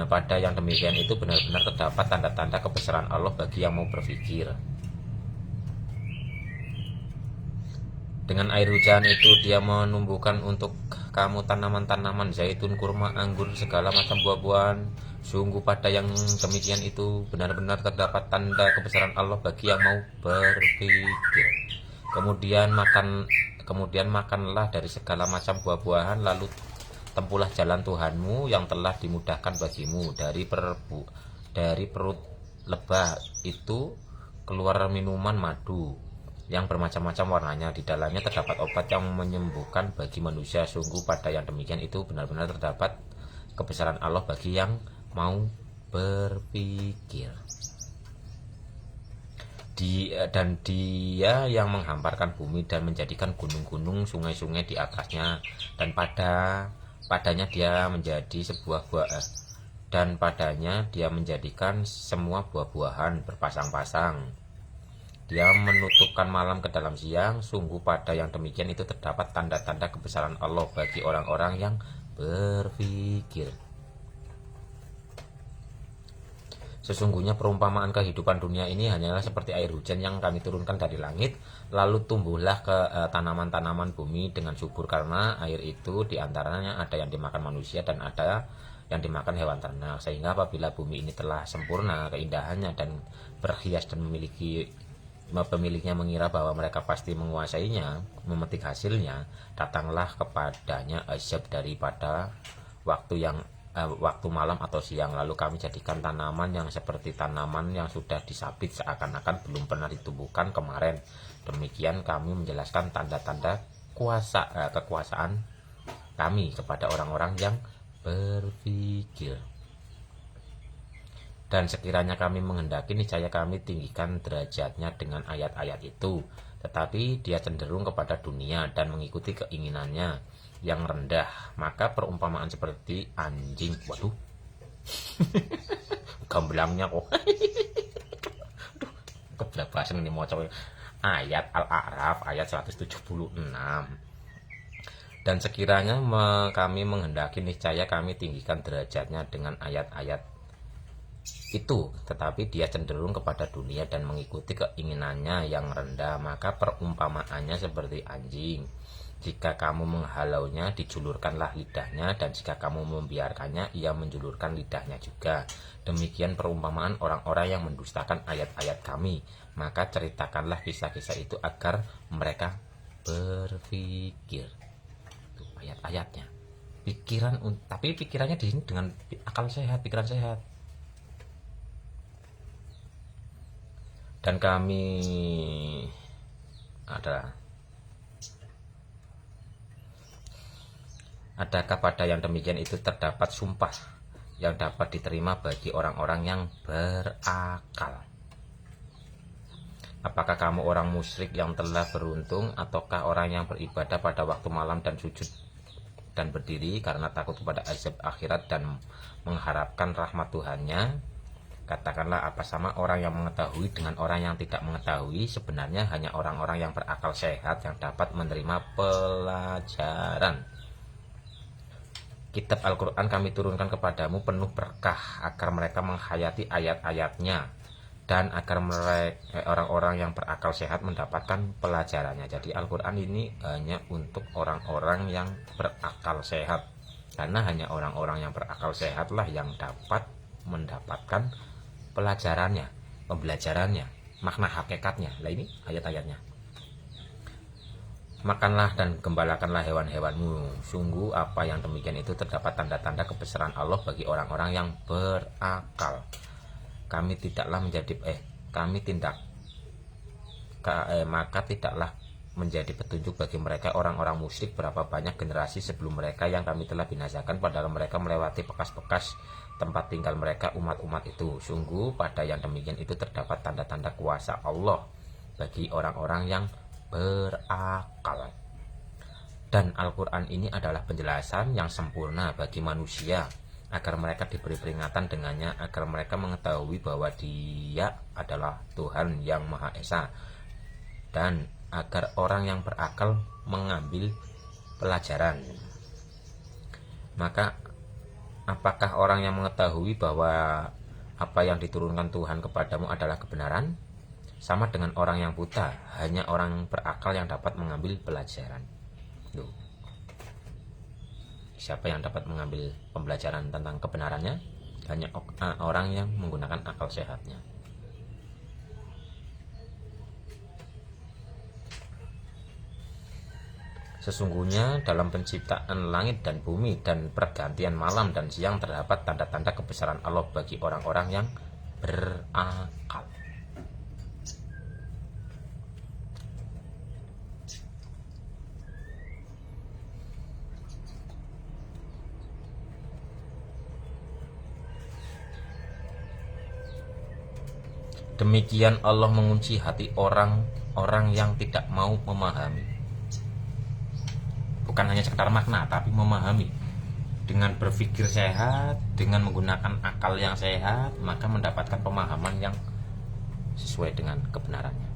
pada yang demikian itu benar-benar terdapat tanda-tanda kebesaran Allah bagi yang mau berpikir. Dengan air hujan itu Dia menumbuhkan untuk kamu tanaman-tanaman zaitun, kurma, anggur, segala macam buah-buahan. Sungguh pada yang demikian itu benar-benar terdapat tanda kebesaran Allah bagi yang mau berpikir. Kemudian makanlah dari segala macam buah-buahan, lalu tempuhlah jalan Tuhanmu yang telah dimudahkan bagimu dari perut lebah itu keluar minuman madu yang bermacam-macam warnanya. Di dalamnya terdapat obat yang menyembuhkan bagi manusia. Sungguh pada yang demikian itu benar-benar terdapat kebesaran Allah bagi yang mau berpikir. Dan dia yang menghamparkan bumi dan menjadikan gunung-gunung, sungai-sungai di atasnya, dan padanya dia menjadi sebuah buah dan padanya dia menjadikan semua buah-buahan berpasang-pasang. Dia menutupkan malam ke dalam siang. Sungguh pada yang demikian itu terdapat tanda-tanda kebesaran Allah bagi orang-orang yang berpikir. Sesungguhnya perumpamaan kehidupan dunia ini hanyalah seperti air hujan yang kami turunkan dari langit, lalu tumbuhlah ke tanaman-tanaman bumi dengan subur, karena air itu diantaranya ada yang dimakan manusia dan ada yang dimakan hewan ternak. Sehingga apabila bumi ini telah sempurna keindahannya dan berhias dan pemiliknya mengira bahwa mereka pasti menguasainya, memetik hasilnya, datanglah kepadanya azab daripada waktu malam atau siang, lalu kami jadikan tanaman yang seperti tanaman yang sudah disabit seakan-akan belum pernah ditumbuhkan kemarin. Demikian kami menjelaskan tanda-tanda kekuasaan kami kepada orang-orang yang berpikir. Dan sekiranya kami menghendaki, niscaya kami tinggikan derajatnya dengan ayat-ayat itu, tetapi dia cenderung kepada dunia dan mengikuti keinginannya yang rendah. Maka perumpamaan seperti anjing. Waduh, gamblangnya kok. Kebelabasan ini mau coba ayat Al-A'raf ayat 176. Dan sekiranya kami menghendaki, niscaya kami tinggikan derajatnya dengan ayat-ayat itu, tetapi dia cenderung kepada dunia dan mengikuti keinginannya yang rendah. Maka perumpamaannya seperti anjing. Jika kamu menghalaunya, dijulurkanlah lidahnya, dan jika kamu membiarkannya, ia menjulurkan lidahnya juga. Demikian perumpamaan orang-orang yang mendustakan ayat-ayat kami. Maka ceritakanlah kisah-kisah itu agar mereka berpikir. Itu ayat-ayatnya. Tapi pikirannya di sini dengan akal sehat, pikiran sehat. Dan kami adakah pada yang demikian itu terdapat sumpah yang dapat diterima bagi orang-orang yang berakal? Apakah kamu orang musyrik yang telah beruntung, ataukah orang yang beribadah pada waktu malam dan sujud dan berdiri karena takut kepada azab akhirat dan mengharapkan rahmat Tuhannya? Katakanlah, apa sama orang yang mengetahui dengan orang yang tidak mengetahui? Sebenarnya hanya orang-orang yang berakal sehat yang dapat menerima pelajaran. Kitab Al-Quran kami turunkan kepadamu penuh berkah agar mereka menghayati ayat-ayatnya dan agar orang-orang yang berakal sehat mendapatkan pelajarannya. Jadi Al-Quran ini hanya untuk orang-orang yang berakal sehat, karena hanya orang-orang yang berakal sehatlah yang dapat mendapatkan pelajarannya, pembelajarannya, makna hakikatnya. Lah ini ayat-ayatnya. Makanlah dan gembalakanlah hewan-hewanmu. Sungguh apa yang demikian itu terdapat tanda-tanda kebesaran Allah bagi orang-orang yang berakal. Maka tidaklah menjadi petunjuk bagi mereka orang-orang musyrik berapa banyak generasi sebelum mereka yang kami telah binasakan, padahal mereka melewati bekas-bekas tempat tinggal mereka umat-umat itu. Sungguh pada yang demikian itu terdapat tanda-tanda kuasa Allah bagi orang-orang yang berakal. Dan Al-Quran ini adalah penjelasan yang sempurna bagi manusia agar mereka diberi peringatan dengannya, agar mereka mengetahui bahwa Dia adalah Tuhan yang Maha Esa, dan agar orang yang berakal mengambil pelajaran. Maka apakah orang yang mengetahui bahwa apa yang diturunkan Tuhan kepadamu adalah kebenaran? Sama dengan orang yang buta, hanya orang berakal yang dapat mengambil pelajaran. Loh. Siapa yang dapat mengambil pembelajaran tentang kebenarannya? Hanya orang yang menggunakan akal sehatnya. Sesungguhnya dalam penciptaan langit dan bumi dan pergantian malam dan siang terdapat tanda-tanda kebesaran Allah bagi orang-orang yang berakal. Demikian Allah mengunci hati orang-orang yang tidak mau memahami. Bukan hanya sekedar makna, tapi memahami. Dengan berpikir sehat, dengan menggunakan akal yang sehat, maka mendapatkan pemahaman yang sesuai dengan kebenarannya.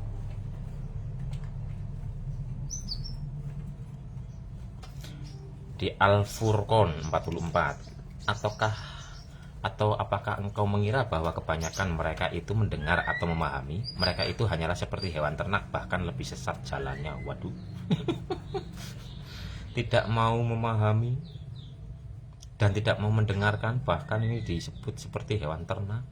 Di Al-Furqan 44, atau apakah engkau mengira bahwa kebanyakan mereka itu mendengar atau memahami? Mereka itu hanyalah seperti hewan ternak, bahkan lebih sesat jalannya. Waduh. Tidak mau memahami dan tidak mau mendengarkan, bahkan ini disebut seperti hewan ternak.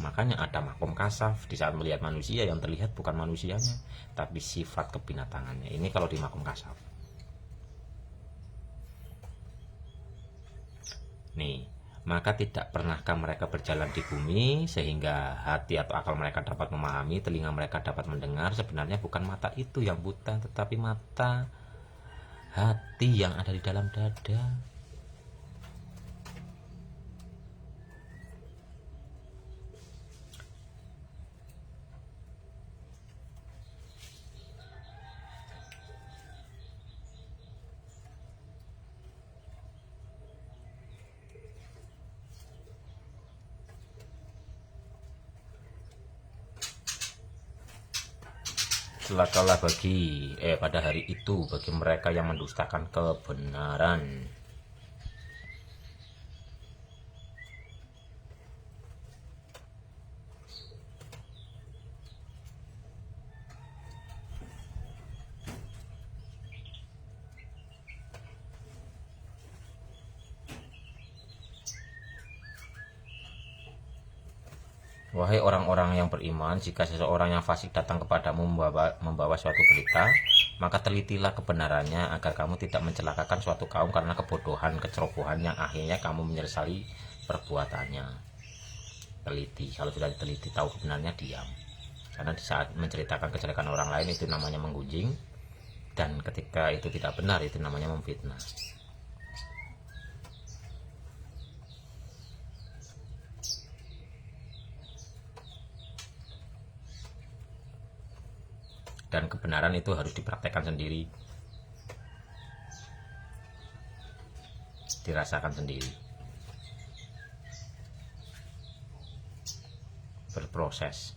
Makanya ada makom kasaf, di saat melihat manusia yang terlihat bukan manusianya, tapi sifat kebinatangannya. Ini kalau di makom kasaf. Nih, maka tidak pernahkah mereka berjalan di bumi sehingga hati atau akal mereka dapat memahami, telinga mereka dapat mendengar? Sebenarnya bukan mata itu yang buta, tetapi mata hati yang ada di dalam dada. Celakalah pada hari itu bagi mereka yang mendustakan kebenaran. Wahai orang-orang yang beriman, jika seseorang yang fasik datang kepadamu membawa suatu berita, maka telitilah kebenarannya agar kamu tidak mencelakakan suatu kaum karena kebodohan, kecerobohan yang akhirnya kamu menyesali perbuatannya. Teliti, kalau sudah diteliti tahu kebenarannya, diam. Karena di saat menceritakan kejelekan orang lain itu namanya menggunjing, dan ketika itu tidak benar itu namanya memfitnah. Dan kebenaran itu harus dipraktekkan sendiri, dirasakan sendiri, berproses.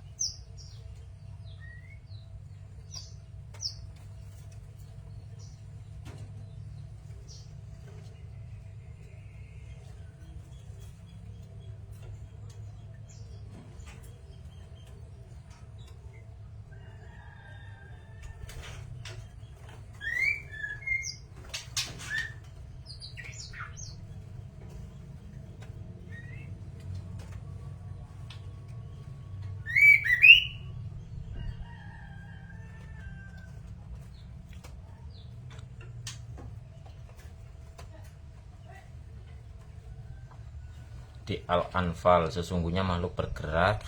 Di Al-Anfal, sesungguhnya makhluk bergerak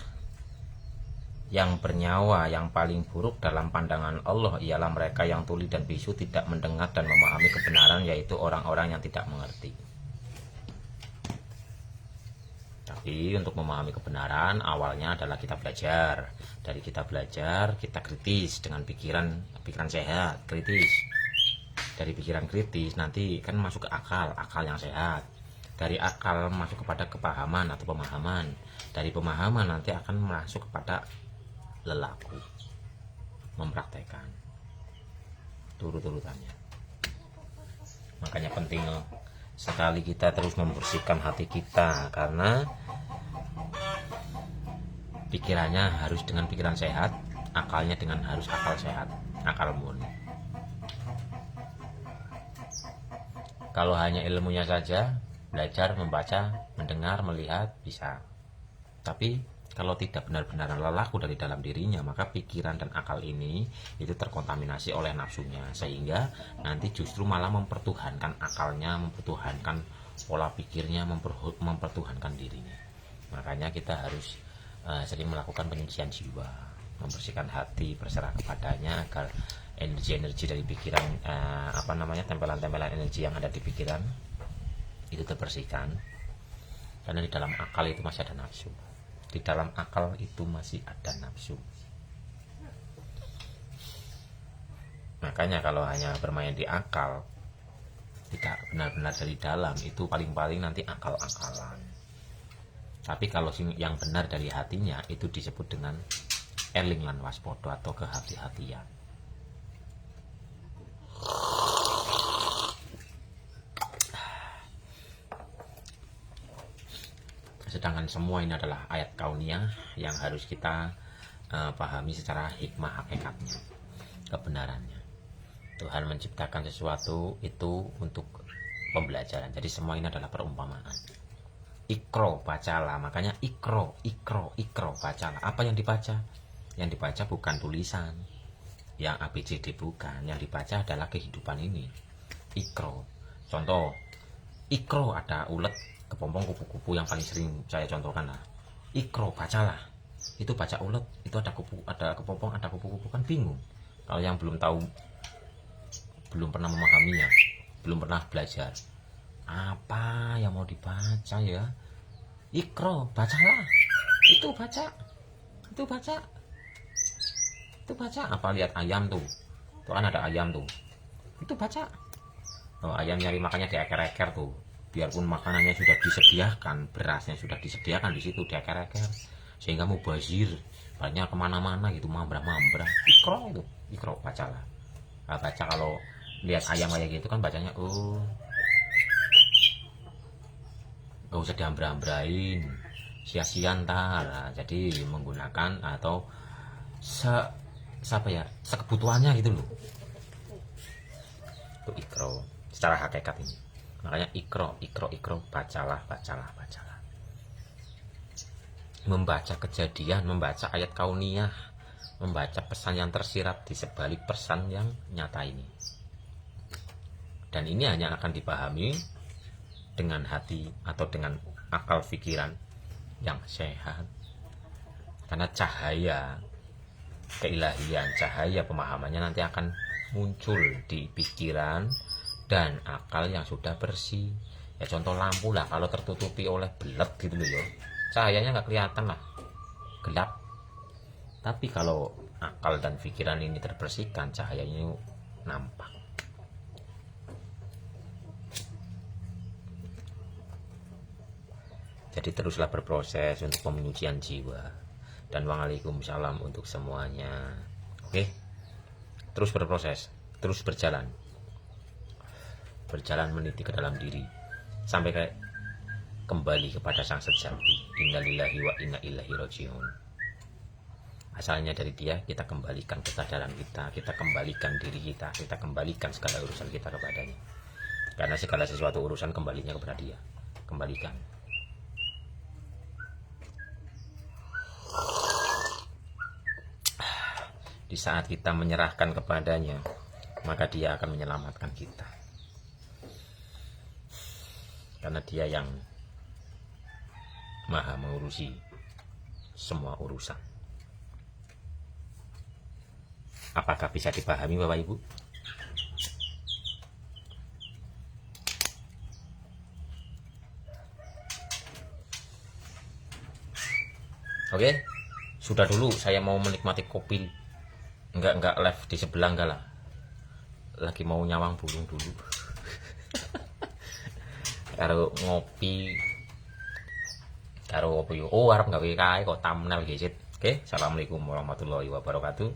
yang bernyawa yang paling buruk dalam pandangan Allah ialah mereka yang tuli dan bisu, tidak mendengar dan memahami kebenaran, yaitu orang-orang yang tidak mengerti. Tapi untuk memahami kebenaran awalnya adalah kita belajar. Dari kita belajar, kita kritis dengan pikiran sehat, kritis. Dari pikiran kritis nanti kan masuk ke akal yang sehat. Dari akal masuk kepada kepahaman atau pemahaman. Dari pemahaman nanti akan masuk kepada lelaku, mempraktekkan turut-turutannya. Makanya penting sekali kita terus membersihkan hati kita, karena pikirannya harus dengan pikiran sehat, akalnya dengan harus akal sehat, akal murni. Kalau hanya ilmunya saja, belajar, membaca, mendengar, melihat, bisa. Tapi kalau tidak benar-benar lelaku dari dalam dirinya, maka pikiran dan akal ini itu terkontaminasi oleh nafsunya, sehingga nanti justru malah mempertuhankan akalnya, mempertuhankan pola pikirnya, mempertuhankan dirinya. Makanya kita harus sering melakukan penyucian jiwa, membersihkan hati, berserah kepadanya agar energi-energi dari pikiran, tempelan-tempelan energi yang ada di pikiran itu terbersihkan. Karena di dalam akal itu masih ada nafsu, di dalam akal itu masih ada nafsu. Makanya kalau hanya bermain di akal, tidak benar-benar dari dalam, itu paling-paling nanti akal-akalan. Tapi kalau yang benar dari hatinya, itu disebut dengan eling lan waspodo atau kehati-hatian. Sedangkan semua ini adalah ayat kauniyah yang harus kita pahami secara hikmah hakikatnya, kebenarannya. Tuhan menciptakan sesuatu itu untuk pembelajaran. Jadi semua ini adalah perumpamaan. Ikro, bacalah. Makanya ikro, bacalah. Apa yang dibaca? Yang dibaca bukan tulisan, yang ABCD bukan. Yang dibaca adalah kehidupan ini. Ikro. Contoh, ikro ada ulet kepompong kupu-kupu yang paling sering saya contohkan lah. Ikro, bacalah. Itu baca ulet, itu ada kepompong, ada kupu-kupu, kan bingung. Kalau yang belum tahu, belum pernah memahaminya, belum pernah belajar, apa yang mau dibaca ya? Ikro, bacalah. Itu baca. Apa lihat ayam tuh? Tuh kan ada ayam tuh. Itu baca. Oh, ayam nyari makannya dieker-eker tuh. Biarpun makanannya sudah disediakan, berasnya sudah disediakan di situ, dieker-eker, sehingga mubazir, banyak kemana-mana gitu, mambrah-mambrah. Ikro, bacalah. Nah, baca kalau lihat ayam kayak gitu kan bacanya, gak usah diambra-ambrain, sia-sia ntar. Nah, jadi menggunakan atau sekebutuhannya gitu loh. Itu ikro secara hakikat ini. Makanya ikro, bacalah. Membaca kejadian, membaca ayat kauniyah, membaca pesan yang tersirat di sebalik pesan yang nyata ini. Dan ini hanya akan dipahami dengan hati atau dengan akal pikiran yang sehat. Karena cahaya keilahian, cahaya pemahamannya nanti akan muncul di pikiran dan akal yang sudah bersih. Ya contoh lampu lah, kalau tertutupi oleh belet gitu loh ya, cahayanya nggak kelihatan lah, gelap. Tapi kalau akal dan pikiran ini terbersihkan, cahayanya nampak. Jadi teruslah berproses untuk penyucian jiwa. Dan waalaikumsalam untuk semuanya. Oke, terus berproses, terus berjalan meniti ke dalam diri sampai kayak kembali kepada sang sejati. Innalillahi wa inna ilaihi rajiun. Asalnya dari dia, kita kembalikan kesadaran kita kembalikan diri kita kembalikan segala urusan kita kepadanya. Karena segala sesuatu urusan kembalinya kepada dia. Kembalikan. Di saat kita menyerahkan kepadanya, maka dia akan menyelamatkan kita. Karena dia yang maha mengurusi semua urusan. Apakah bisa dipahami Bapak Ibu? Oke, sudah dulu saya mau menikmati kopi. Enggak live di sebelah, enggak lah. Lagi mau nyawang burung dulu. Karo ngopi. Karo apa yo? Oh, arep gawe kae kok thumbnail gesit. Oke, assalamualaikum warahmatullahi wabarakatuh.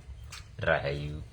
Rahayu.